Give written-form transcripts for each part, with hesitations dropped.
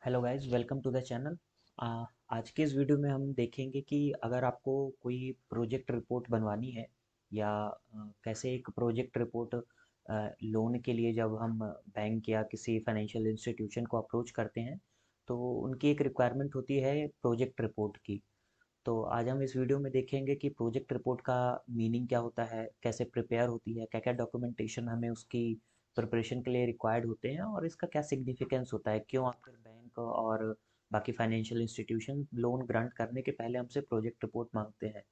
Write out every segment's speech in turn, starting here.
Hello guys, welcome to the channel. आज के इस वीडियो में हम देखेंगे कि अगर आपको कोई प्रोजेक्ट रिपोर्ट बनवानी है या कैसे एक प्रोजेक्ट रिपोर्ट लोन के लिए जब हम बैंक या किसी फाइनेंशियल इंस्टीट्यूशन को अप्रोच करते हैं तो उनकी एक रिक्वायरमेंट होती है प्रोजेक्ट रिपोर्ट की। तो आज हम इस वीडियो में देखेंगे कि प्रोजेक्ट रिपोर्ट का मीनिंग क्या होता है, कैसे प्रिपेयर होती है, क्या क्या डॉक्यूमेंटेशन हमें उसकी प्रिपरेशन के लिए रिक्वायर्ड होते हैं और इसका क्या सिग्निफिकेंस होता है, क्यों आखिर बैंक और बाकी फाइनेंशियल इंस्टीट्यूशन लोन ग्रांट करने के पहले हमसे प्रोजेक्ट रिपोर्ट मांगते हैं।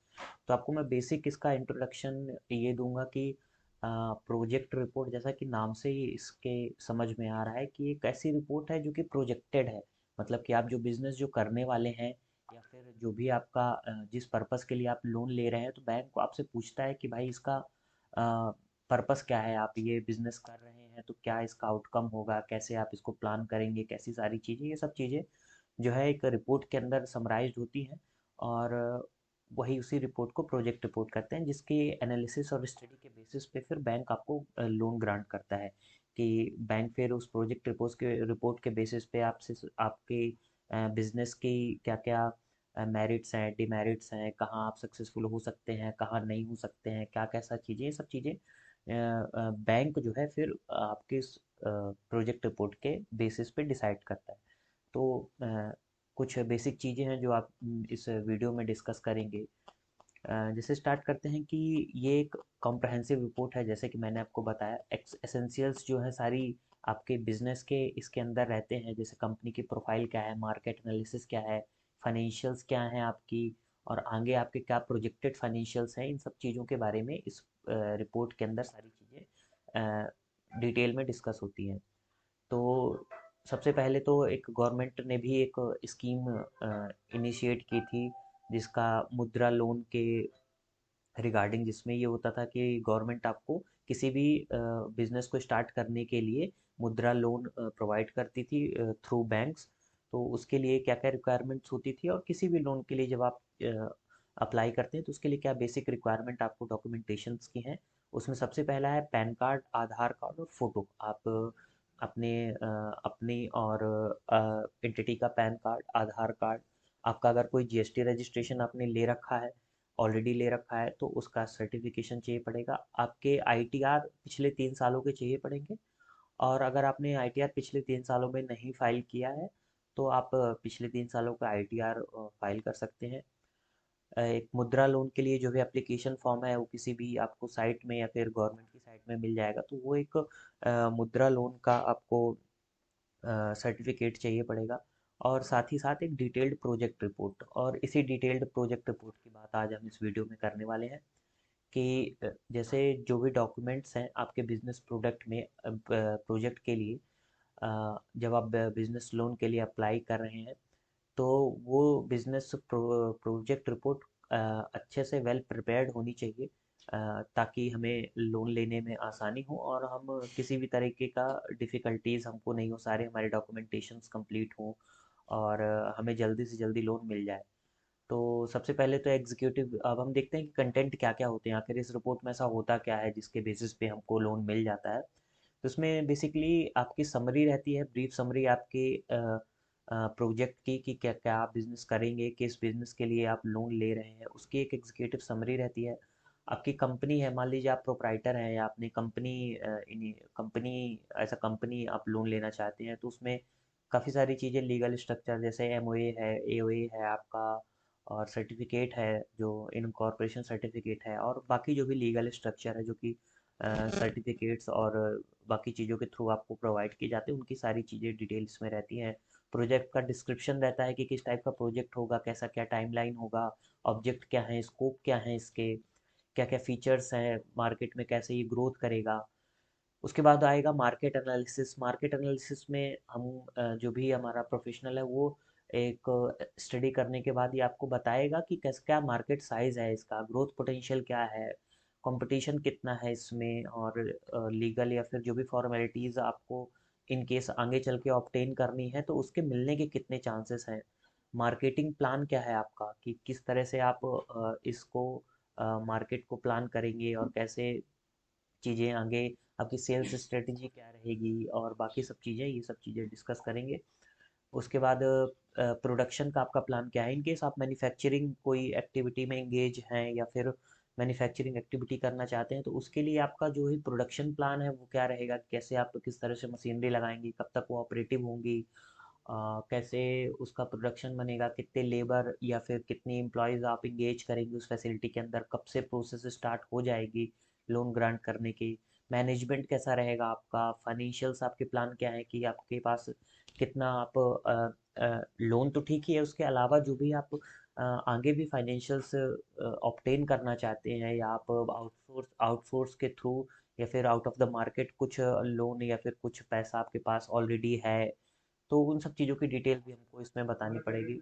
तो आपको मैं बेसिक इसका इंट्रोडक्शन ये दूंगा कि प्रोजेक्ट रिपोर्ट, जैसा कि नाम से ही इसके समझ में आ रहा है कि एक ऐसी रिपोर्ट है जो कि प्रोजेक्टेड है। मतलब कि आप जो बिजनेस जो करने वाले हैं या फिर जो भी आपका जिस पर्पस के लिए आप लोन ले रहे हैं, तो बैंक को आपसे पूछता है कि भाई इसका पर्पस क्या है, आप ये बिजनेस कर रहे हैं तो क्या इसका आउटकम होगा, कैसे आप इसको प्लान करेंगे, कैसी सारी चीज़ें, ये सब चीज़ें जो है एक रिपोर्ट के अंदर समराइज्ड होती हैं। और वही उसी रिपोर्ट को प्रोजेक्ट रिपोर्ट करते हैं, जिसकी एनालिसिस और स्टडी के बेसिस पे फिर बैंक आपको लोन ग्रांट करता है। कि बैंक फिर उस प्रोजेक्ट रिपोर्ट के बेसिस पे आपसे आपके बिजनेस की क्या क्या मेरिट्स हैं, डिमेरिट्स हैं, कहाँ आप सक्सेसफुल हो सकते हैं, कहाँ नहीं हो सकते हैं, क्या कैसा चीज़ें, ये सब चीज़ें बैंक जो है फिर आपके इस प्रोजेक्ट रिपोर्ट के बेसिस पे डिसाइड करता है। तो कुछ बेसिक चीज़ें हैं जो आप इस वीडियो में डिस्कस करेंगे। जैसे स्टार्ट करते हैं कि ये एक कॉम्प्रहेंसिव रिपोर्ट है, जैसे कि मैंने आपको बताया एसेंशियल्स जो है सारी आपके बिजनेस के इसके अंदर रहते हैं। जैसे कंपनी की प्रोफाइल क्या है, मार्केट एनालिसिस क्या है, फाइनेंशियल्स क्या हैं आपकी, और आगे आपके क्या प्रोजेक्टेड फाइनेंशियल्स हैं, इन सब चीज़ों के बारे में इस रिपोर्ट के अंदर सारी चीज़ें डिटेल में डिस्कस होती हैं। तो सबसे पहले तो एक गवर्नमेंट ने भी एक स्कीम इनिशिएट की थी, जिसका मुद्रा लोन के रिगार्डिंग, जिसमें ये होता था कि गवर्नमेंट आपको किसी भी बिजनेस को स्टार्ट करने के लिए मुद्रा लोन प्रोवाइड करती थी थ्रू बैंक्स। तो उसके लिए क्या क्या रिक्वायरमेंट्स होती थी, और किसी भी लोन के लिए जब आप अप्लाई करते हैं तो उसके लिए क्या बेसिक रिक्वायरमेंट आपको डॉक्यूमेंटेशंस की हैं। उसमें सबसे पहला है पैन कार्ड, आधार कार्ड और फोटो। आप अपनी और एंटिटी का पैन कार्ड, आधार कार्ड, आपका अगर कोई जीएसटी रजिस्ट्रेशन आपने ले रखा है, ऑलरेडी ले रखा है, तो उसका सर्टिफिकेशन चाहिए पड़ेगा। आपके आईटीआर पिछले 3 सालों के चाहिए पड़ेंगे। और अगर आपने आईटीआर पिछले 3 सालों में नहीं फाइल किया है तो आप पिछले 3 सालों का आईटीआर फाइल कर सकते हैं। एक मुद्रा लोन के लिए जो भी एप्लीकेशन फॉर्म है वो किसी भी आपको साइट में या फिर गवर्नमेंट की साइट में मिल जाएगा। तो वो एक मुद्रा लोन का आपको सर्टिफिकेट चाहिए पड़ेगा। और साथ ही साथ एक डिटेल्ड प्रोजेक्ट रिपोर्ट, और इसी डिटेल्ड प्रोजेक्ट रिपोर्ट की बात आज हम इस वीडियो में करने वाले हैं। कि जैसे जो भी डॉक्यूमेंट्स हैं आपके बिजनेस प्रोडक्ट में प्रोजेक्ट के लिए, जब आप बिजनेस लोन के लिए अप्लाई कर रहे हैं तो वो बिजनेस प्रोजेक्ट रिपोर्ट अच्छे से वेल प्रिपेयर्ड होनी चाहिए, ताकि हमें लोन लेने में आसानी हो और हम किसी भी तरीके का डिफ़िकल्टीज हमको नहीं हो, सारे हमारे डॉक्यूमेंटेशंस कंप्लीट हों और हमें जल्दी से जल्दी लोन मिल जाए। तो सबसे पहले तो एग्जीक्यूटिव, अब हम देखते हैं कि कंटेंट क्या क्या होते हैं, आखिर इस रिपोर्ट में ऐसा होता क्या है जिसके बेसिस पे हमको लोन मिल जाता है। तो उसमें बेसिकली आपकी समरी रहती है, ब्रीफ समरी आपके प्रोजेक्ट की, कि क्या क्या आप बिजनेस करेंगे, किस बिजनेस के लिए आप लोन ले रहे हैं, उसकी एक एग्जीक्यूटिव समरी रहती है। आपकी कंपनी है, मान लीजिए आप प्रोप्राइटर हैं या आपने कंपनी ऐसा कंपनी आप लोन लेना चाहते हैं, तो उसमें काफ़ी सारी चीज़ें, लीगल स्ट्रक्चर जैसे एमओए है, एओए है आपका, और सर्टिफिकेट है जो इनकॉर्पोरेशन सर्टिफिकेट है, और बाकी जो भी लीगल स्ट्रक्चर है जो कि सर्टिफिकेट्स और बाकी चीज़ों के थ्रू आपको प्रोवाइड किए जाते हैं, उनकी सारी चीज़ें डिटेल्स में रहती हैं। प्रोजेक्ट का डिस्क्रिप्शन रहता है कि किस टाइप का प्रोजेक्ट होगा, कैसा क्या टाइमलाइन होगा, ऑब्जेक्ट क्या है, स्कोप क्या है इसके, क्या क्या फीचर्स हैं, मार्केट में कैसे ये ग्रोथ करेगा। उसके बाद आएगा मार्केट एनालिसिस। मार्केट एनालिसिस में हम जो भी हमारा प्रोफेशनल है वो एक स्टडी करने के बाद ये आपको बताएगा कि कैसे क्या मार्केट साइज है, इसका ग्रोथ पोटेंशियल क्या है, कंपटीशन कितना है इसमें, और लीगल या फिर जो भी फॉर्मेलिटीज़ आपको इन केस आगे चल के ऑब्टेन करनी है तो उसके मिलने के कितने चांसेस हैं। मार्केटिंग प्लान क्या है आपका, कि किस तरह से आप इसको मार्केट को प्लान करेंगे, और कैसे चीज़ें आगे, आपकी सेल्स स्ट्रेटजी क्या रहेगी, और बाकी सब चीज़ें, ये सब चीज़ें डिस्कस करेंगे। उसके बाद प्रोडक्शन का आपका प्लान क्या है, इन केस आप मैन्युफैक्चरिंग कोई एक्टिविटी में एंगेज हैं या फिर मैन्युफैक्चरिंग एक्टिविटी करना चाहते हैं, तो उसके लिए आपका जो है प्रोडक्शन प्लान है वो क्या रहेगा, कैसे आप किस तरह से मशीनरी लगाएंगे, कब तक वो ऑपरेटिव होंगी, कैसे उसका प्रोडक्शन बनेगा, कितने लेबर या फिर कितनी एम्प्लॉयज़ आप इंगेज करेंगे उस फैसिलिटी के अंदर, कब से प्रोसेस स्टार्ट हो जाएगी लोन ग्रांट करने की, मैनेजमेंट कैसा रहेगा आपका, फाइनेंशियल्स आपके प्लान क्या है कि आपके पास कितना आप लोन तो ठीक ही है, उसके अलावा जो भी आप आगे भी फाइनेंशियल्स ऑब्टेन करना चाहते हैं, या आप आउटसोर्स के थ्रू या फिर आउट ऑफ द मार्केट कुछ लोन या फिर कुछ पैसा आपके पास ऑलरेडी है, तो उन सब चीज़ों की डिटेल भी हमको इसमें बतानी पड़ेगी।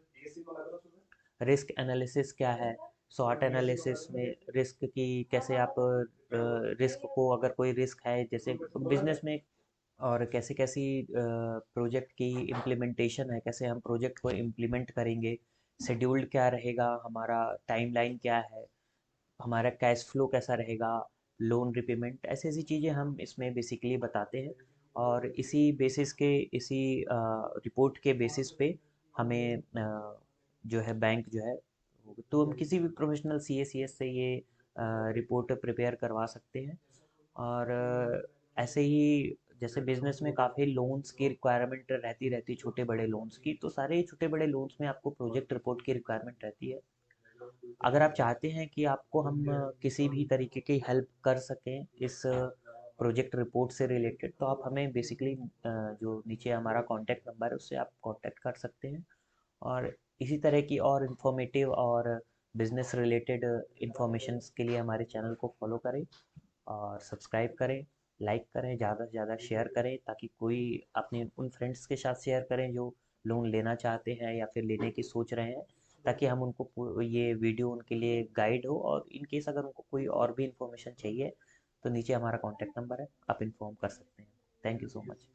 रिस्क एनालिसिस क्या है, शॉर्ट एनालिसिस में रिस्क की कैसे आप रिस्क को, अगर कोई रिस्क है जैसे बिजनेस में, और कैसे कैसी प्रोजेक्ट की इम्प्लीमेंटेशन है, कैसे हम प्रोजेक्ट को इम्प्लीमेंट करेंगे, शेड्यूल्ड क्या रहेगा हमारा, टाइमलाइन क्या है, हमारा कैश फ्लो कैसा रहेगा, लोन रिपेमेंट, ऐसी ऐसी चीज़ें हम इसमें बेसिकली बताते हैं। और इसी बेसिस के, इसी रिपोर्ट के बेसिस पे हमें जो है बैंक जो है, तो हम किसी भी प्रोफेशनल CA CS से ये रिपोर्ट प्रिपेयर करवा सकते हैं। और ऐसे ही जैसे बिजनेस में काफ़ी लोन्स की रिक्वायरमेंट रहती रहती है, छोटे बड़े लोन्स की, तो सारे छोटे बड़े लोन्स में आपको प्रोजेक्ट रिपोर्ट की रिक्वायरमेंट रहती है। अगर आप चाहते हैं कि आपको हम किसी भी तरीके की हेल्प कर सकें इस प्रोजेक्ट रिपोर्ट से रिलेटेड, तो आप हमें बेसिकली जो नीचे हमारा कॉन्टैक्ट नंबर है उससे आप कॉन्टैक्ट कर सकते हैं। और इसी तरह की और इन्फॉर्मेटिव और बिजनेस रिलेटेड इंफॉर्मेशंस के लिए हमारे चैनल को फॉलो करें और सब्सक्राइब करें, लाइक करें, ज़्यादा से ज़्यादा शेयर करें, ताकि कोई अपने उन फ्रेंड्स के साथ शेयर करें जो लोन लेना चाहते हैं या फिर लेने की सोच रहे हैं, ताकि हम उनको ये वीडियो उनके लिए गाइड हो। और इन केस अगर उनको कोई और भी इंफॉर्मेशन चाहिए तो नीचे हमारा कॉन्टैक्ट नंबर है, आप इन्फॉर्म कर सकते हैं। Thank you so much.